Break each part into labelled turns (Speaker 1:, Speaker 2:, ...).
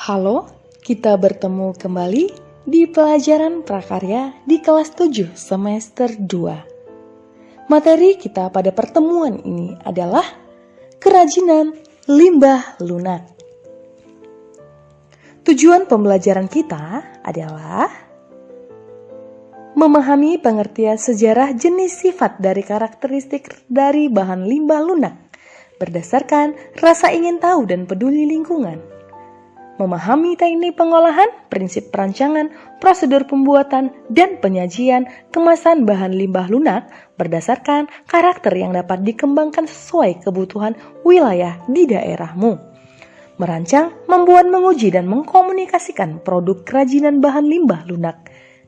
Speaker 1: Halo, kita bertemu kembali di pelajaran prakarya di kelas 7 semester 2. Materi kita pada pertemuan ini adalah kerajinan limbah lunak. Tujuan pembelajaran kita adalah memahami pengertian sejarah jenis sifat dari karakteristik dari bahan limbah lunak berdasarkan rasa ingin tahu dan peduli lingkungan. Memahami teknik pengolahan, prinsip perancangan, prosedur pembuatan, dan penyajian kemasan bahan limbah lunak berdasarkan karakter yang dapat dikembangkan sesuai kebutuhan wilayah di daerahmu. Merancang, membuat, menguji, dan mengkomunikasikan produk kerajinan bahan limbah lunak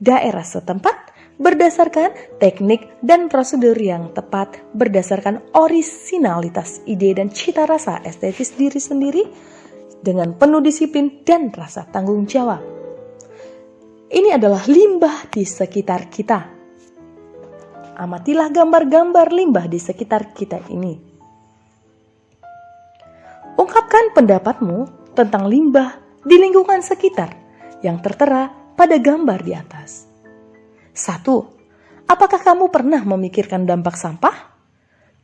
Speaker 1: daerah setempat berdasarkan teknik dan prosedur yang tepat berdasarkan orisinalitas ide dan cita rasa estetis diri sendiri dengan penuh disiplin dan rasa tanggung jawab. Ini adalah limbah di sekitar kita. Amatilah gambar-gambar limbah di sekitar kita ini. Ungkapkan pendapatmu tentang limbah di lingkungan sekitar yang tertera pada gambar di atas. 1. Apakah kamu pernah memikirkan dampak sampah?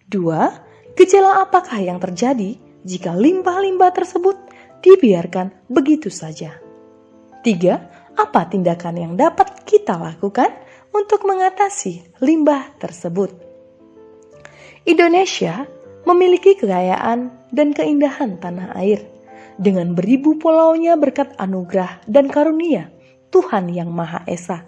Speaker 1: 2. Gejala apakah yang terjadi jika limbah-limbah tersebut dibiarkan begitu saja? 3. Apa tindakan yang dapat kita lakukan untuk mengatasi limbah tersebut? Indonesia memiliki kekayaan dan keindahan tanah air dengan beribu pulaunya berkat anugerah dan karunia Tuhan Yang Maha Esa.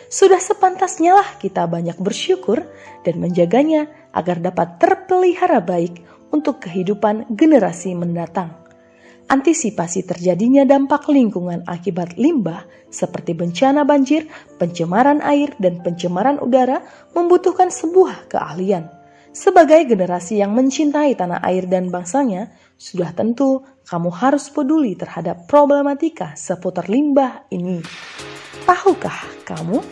Speaker 1: Sudah sepantasnya lah kita banyak bersyukur dan menjaganya agar dapat terpelihara baik untuk kehidupan generasi mendatang. Antisipasi terjadinya dampak lingkungan akibat limbah seperti bencana banjir, pencemaran air, dan pencemaran udara membutuhkan sebuah keahlian. Sebagai generasi yang mencintai tanah air dan bangsanya, sudah tentu kamu harus peduli terhadap problematika seputar limbah ini. Tahukah kamu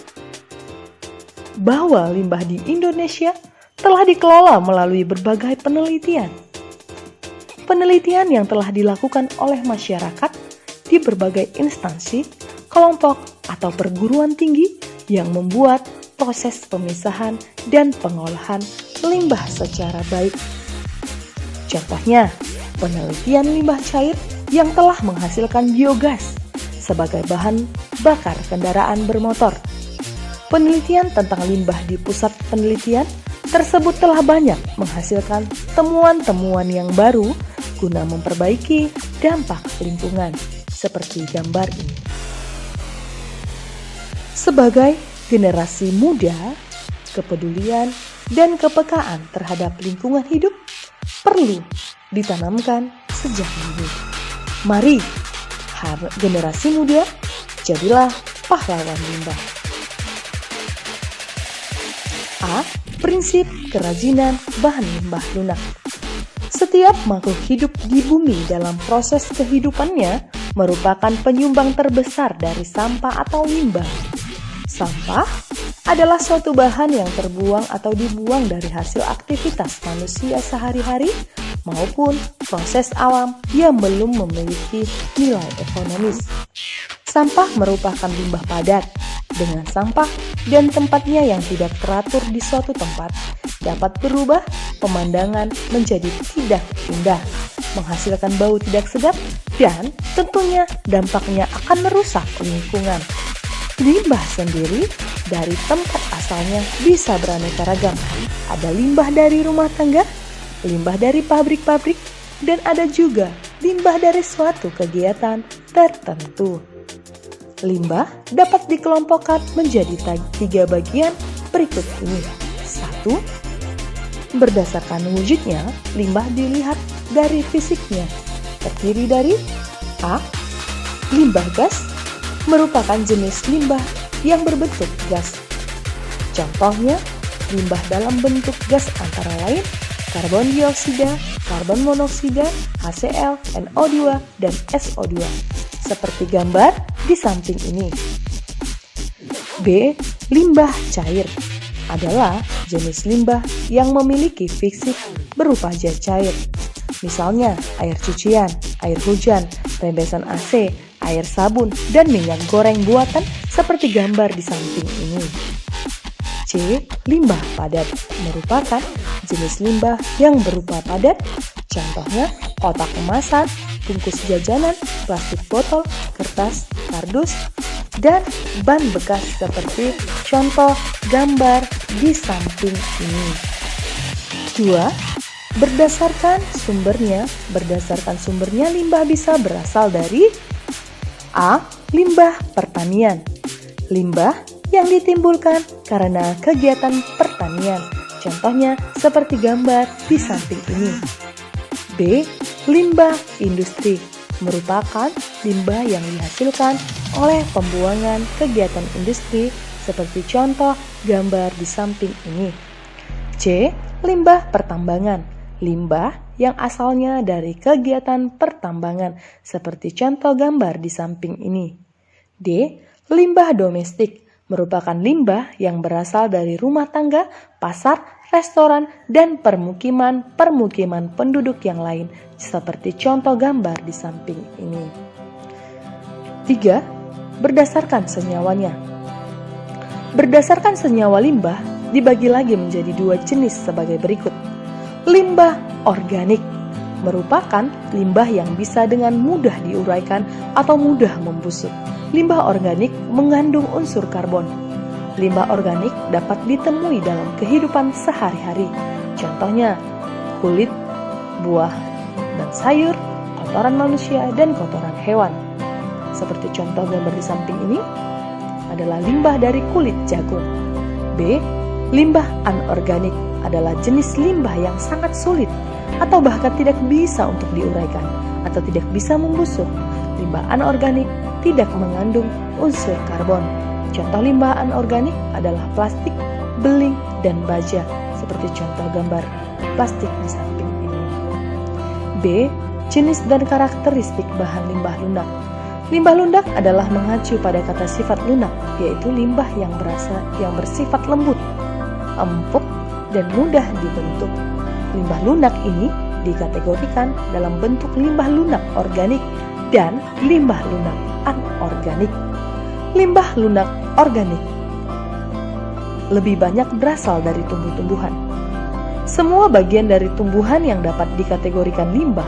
Speaker 1: bahwa limbah di Indonesia telah dikelola melalui berbagai penelitian? Penelitian yang telah dilakukan oleh masyarakat di berbagai instansi, kelompok, atau perguruan tinggi yang membuat proses pemisahan dan pengolahan limbah secara baik. Contohnya, penelitian limbah cair yang telah menghasilkan biogas sebagai bahan bakar kendaraan bermotor. Penelitian tentang limbah di pusat penelitian tersebut telah banyak menghasilkan temuan-temuan yang baru guna memperbaiki dampak lingkungan seperti gambar ini. Sebagai generasi muda, kepedulian dan kepekaan terhadap lingkungan hidup perlu ditanamkan sejak dini. Mari, generasi muda, jadilah pahlawan limbah. A. Prinsip kerajinan bahan limbah lunak. Setiap makhluk hidup di bumi dalam proses kehidupannya merupakan penyumbang terbesar dari sampah atau limbah. Sampah adalah suatu bahan yang terbuang atau dibuang dari hasil aktivitas manusia sehari-hari maupun proses alam yang belum memiliki nilai ekonomis. Sampah merupakan limbah padat dengan sampah dan tempatnya yang tidak teratur di suatu tempat dapat berubah pemandangan menjadi tidak indah, menghasilkan bau tidak sedap, dan tentunya dampaknya akan merusak lingkungan. Limbah sendiri dari tempat asalnya bisa beraneka ragam. Ada limbah dari rumah tangga, limbah dari pabrik-pabrik, dan ada juga limbah dari suatu kegiatan tertentu. Limbah dapat dikelompokkan menjadi 3 bagian berikut ini. 1. Berdasarkan wujudnya, limbah dilihat dari fisiknya. Terdiri dari A. Limbah gas merupakan jenis limbah yang berbentuk gas. Contohnya, limbah dalam bentuk gas antara lain karbon dioksida, karbon monoksida, HCl, NO2, dan SO2. Seperti gambar di samping ini. B. Limbah cair adalah jenis limbah yang memiliki fisik berupa zat cair. Misalnya air cucian, air hujan, rembesan AC, air sabun, dan minyak goreng buatan seperti gambar di samping ini. C. Limbah padat merupakan jenis limbah yang berupa padat, contohnya kotak kemasan, bungkus jajanan, plastik botol, kertas, kardus, dan ban bekas seperti contoh gambar di samping ini. 2. Berdasarkan sumbernya limbah bisa berasal dari A. Limbah pertanian. Limbah yang ditimbulkan karena kegiatan pertanian, contohnya seperti gambar di samping ini. B. Limbah industri merupakan limbah yang dihasilkan oleh pembuangan kegiatan industri seperti contoh gambar di samping ini. C. Limbah pertambangan, limbah yang asalnya dari kegiatan pertambangan seperti contoh gambar di samping ini. D. Limbah domestik merupakan limbah yang berasal dari rumah tangga, pasar, restoran, dan permukiman penduduk yang lain seperti contoh gambar di samping ini. 3. Berdasarkan senyawanya. Berdasarkan senyawa limbah dibagi lagi menjadi 2 jenis sebagai berikut. Limbah organik merupakan limbah yang bisa dengan mudah diuraikan atau mudah membusuk. Limbah organik mengandung unsur karbon. Limbah organik dapat ditemui dalam kehidupan sehari-hari. Contohnya kulit, buah, dan sayur, kotoran manusia, dan kotoran hewan. Seperti contoh gambar di samping ini adalah limbah dari kulit jagung. B. Limbah anorganik adalah jenis limbah yang sangat sulit atau bahkan tidak bisa untuk diuraikan atau tidak bisa membusuk. Limbah anorganik tidak mengandung unsur karbon. Contoh limbah anorganik adalah plastik, beling, dan baja seperti contoh gambar plastik di samping ini. B. Jenis dan karakteristik bahan limbah lunak. Limbah lunak adalah mengacu pada kata sifat lunak, yaitu limbah yang bersifat lembut, empuk, dan mudah dibentuk. Limbah lunak ini dikategorikan dalam bentuk limbah lunak organik dan limbah lunak anorganik. Limbah lunak organik lebih banyak berasal dari tumbuh-tumbuhan. Semua bagian dari tumbuhan yang dapat dikategorikan limbah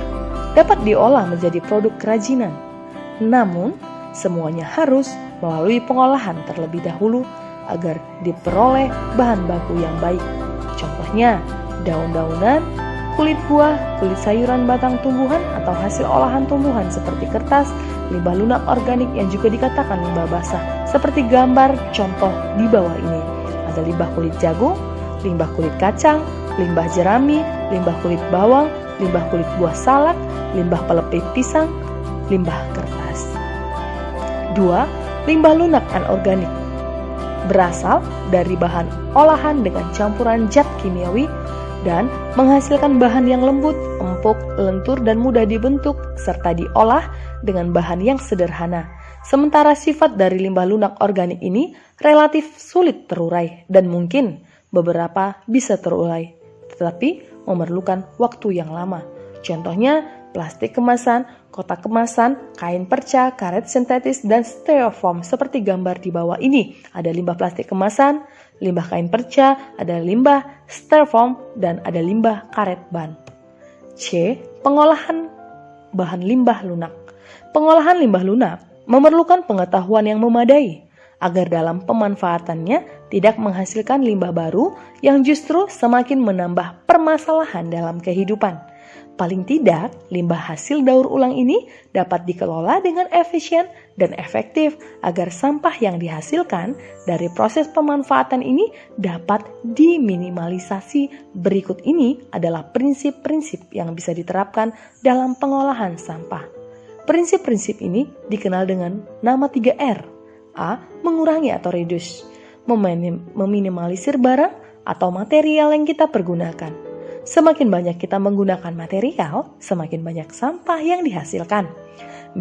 Speaker 1: dapat diolah menjadi produk kerajinan. Namun, semuanya harus melalui pengolahan terlebih dahulu agar diperoleh bahan baku yang baik. Contohnya, daun-daunan, kulit buah, kulit sayuran, batang tumbuhan, atau hasil olahan tumbuhan seperti kertas, limbah lunak organik yang juga dikatakan limbah basah, seperti gambar contoh di bawah ini. Ada limbah kulit jagung, limbah kulit kacang, limbah jerami, limbah kulit bawang, limbah kulit buah salak, limbah pelepah pisang, limbah kertas. 2. Limbah lunak anorganik berasal dari bahan olahan dengan campuran zat kimiawi dan menghasilkan bahan yang lembut, empuk, lentur, dan mudah dibentuk serta diolah dengan bahan yang sederhana. Sementara sifat dari limbah lunak organik ini relatif sulit terurai dan mungkin beberapa bisa terurai, tetapi memerlukan waktu yang lama. Contohnya plastik kemasan, kotak kemasan, kain perca, karet sintetis, dan styrofoam seperti gambar di bawah ini. Ada limbah plastik kemasan, limbah kain perca, ada limbah styrofoam, dan ada limbah karet ban. C. Pengolahan bahan limbah lunak. Pengolahan limbah lunak memerlukan pengetahuan yang memadai agar dalam pemanfaatannya tidak menghasilkan limbah baru yang justru semakin menambah permasalahan dalam kehidupan. Paling tidak, limbah hasil daur ulang ini dapat dikelola dengan efisien dan efektif agar sampah yang dihasilkan dari proses pemanfaatan ini dapat diminimalisasi. Berikut ini adalah prinsip-prinsip yang bisa diterapkan dalam pengolahan sampah. Prinsip-prinsip ini dikenal dengan nama 3R. A. Mengurangi atau reduce, meminimalisir barang atau material yang kita pergunakan. Semakin banyak kita menggunakan material, semakin banyak sampah yang dihasilkan.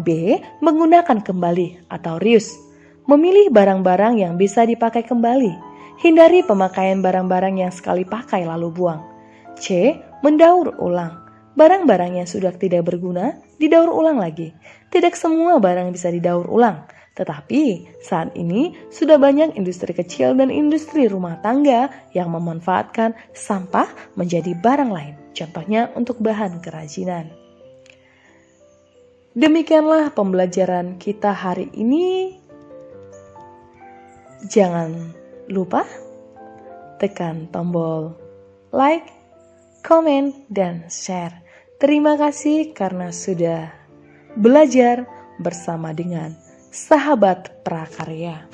Speaker 1: B. Menggunakan kembali atau reuse, memilih barang-barang yang bisa dipakai kembali. Hindari pemakaian barang-barang yang sekali pakai lalu buang. C. Mendaur ulang, barang-barang yang sudah tidak berguna didaur ulang lagi. Tidak semua barang bisa didaur ulang, tetapi saat ini sudah banyak industri kecil dan industri rumah tangga yang memanfaatkan sampah menjadi barang lain, contohnya untuk bahan kerajinan. Demikianlah pembelajaran kita hari ini. Jangan lupa tekan tombol like, komen, dan share. Terima kasih karena sudah belajar bersama dengan Sahabat Prakarya.